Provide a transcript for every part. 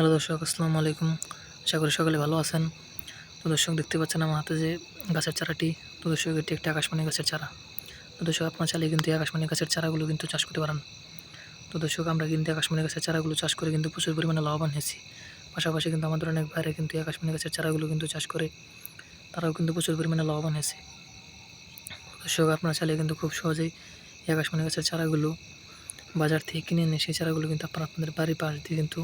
Hello দর্শক, আসসালামু আলাইকুম। আশা করি সকলে ভালো আছেন। তো দর্শক, দেখতে পাচ্ছেন আমার হাতে যে গাছের চারাটি। তো দর্শক, এটি একটি আকাশমণি গাছের চারা। তো দর্শক, আপনার চাইলে কিন্তু এই আকাশমণি গাছের চারাগুলো কিন্তু চাষ করতে পারেন। তো দর্শক, আমরা কিন্তু আকাশমণি গাছের চারাগুলো চাষ করে কিন্তু প্রচুর পরিমাণে লাভবান হয়েছি। পাশাপাশি কিন্তু আমাদের অনেক ভাইরা কিন্তু এই আকাশমণি গাছের চারাগুলো কিন্তু চাষ করে তারাও কিন্তু প্রচুর পরিমাণে লাভবান হয়েছে। দর্শক, আপনারা চাইলে কিন্তু খুব সহজেই এই আকাশমণি গাছের চারাগুলো বাজার থেকে কিনে এনে সেই চারাগুলো কিন্তু আপনারা আপনাদের বাড়ির পাশ দিয়ে কিন্তু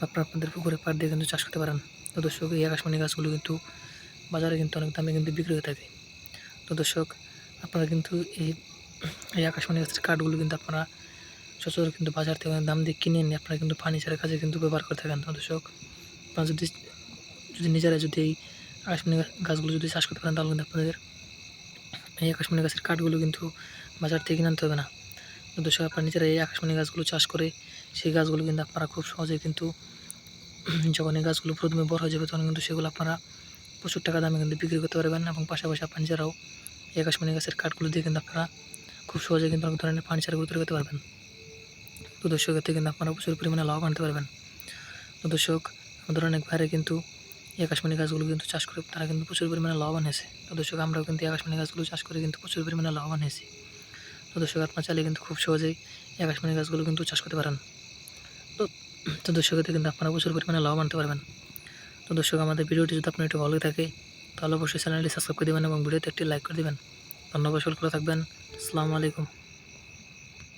আপনাদের পুকুরের পাড় দিয়ে কিন্তু চাষ করতে পারেন। তো দর্শক, এই আকাশমণি গাছগুলো কিন্তু বাজারে কিন্তু অনেক দামে কিন্তু বিক্রি হয়ে থাকে। তো দর্শক, আপনারা কিন্তু এই এই আকাশমণি গাছের কাঠগুলো কিন্তু আপনারা সচরাচর কিন্তু বাজার থেকে দাম দিয়ে কিনে নিয়ে আপনারা কিন্তু ফার্নিচারের কাজে কিন্তু ব্যবহার করে থাকেন। তো দর্শক, আপনারা যদি যদি নিজেরা যদি এই আকাশমণি গাছগুলো যদি চাষ করতে পারেন, তাহলে কিন্তু আপনাদের এই আকাশমণি গাছের কাঠগুলো কিন্তু বাজার থেকে কিনে আনতে হবে না। তো দর্শক, আপনারা নিজেরা এই আকাশমণি গাছগুলো চাষ করে সেই গাছগুলো কিন্তু আপনারা খুব সহজেই কিন্তু যখন এই গাছগুলো প্রথমে বড় হয়ে যাবে, তখন কিন্তু সেগুলো আপনারা প্রচুর টাকা দামে কিন্তু বিক্রি করতে পারবেন। এবং পাশাপাশি আপনার নিজেরাও এই আকাশমণি গাছের কাঠগুলো দিয়ে কিন্তু আপনারা খুব সহজে কিন্তু অনেক ধরনের ফার্নিচারগুলো তৈরি করতে পারবেন। তো দর্শক, এতে কিন্তু আপনারা প্রচুর পরিমাণে লাভ আনতে পারবেন। তো দর্শক, আমাদের অনেক ভাইরা কিন্তু এই আকাশমণি গাছগুলো কিন্তু চাষ করে তারা কিন্তু প্রচুর পরিমাণে লাভবান হয়েছে। তো দর্শক, আমরাও কিন্তু এই আকাশমণি গাছগুলো চাষ করে কিন্তু প্রচুর পরিমাণে লাভবান হয়েছি। তো দর্শক, আপনার চাইলে কিন্তু খুব সহজেই এই আকাশমণি গাছগুলো কিন্তু চাষ করতে পারেন। তো তো দর্শক, এতে কিন্তু আপনারা প্রচুর পরিমাণে লাভ আনতে পারবেন। তো দর্শক, আমাদের ভিডিওটি যদি আপনার একটু ভালো থাকে, তাহলে অবশ্যই চ্যানেলটি সাবস্ক্রাইব করে দেবেন এবং ভিডিওতে একটি লাইক করে দেবেন। ধন্যবাদ, সকলে ভালো থাকবেন। আসসালামু আলাইকুম।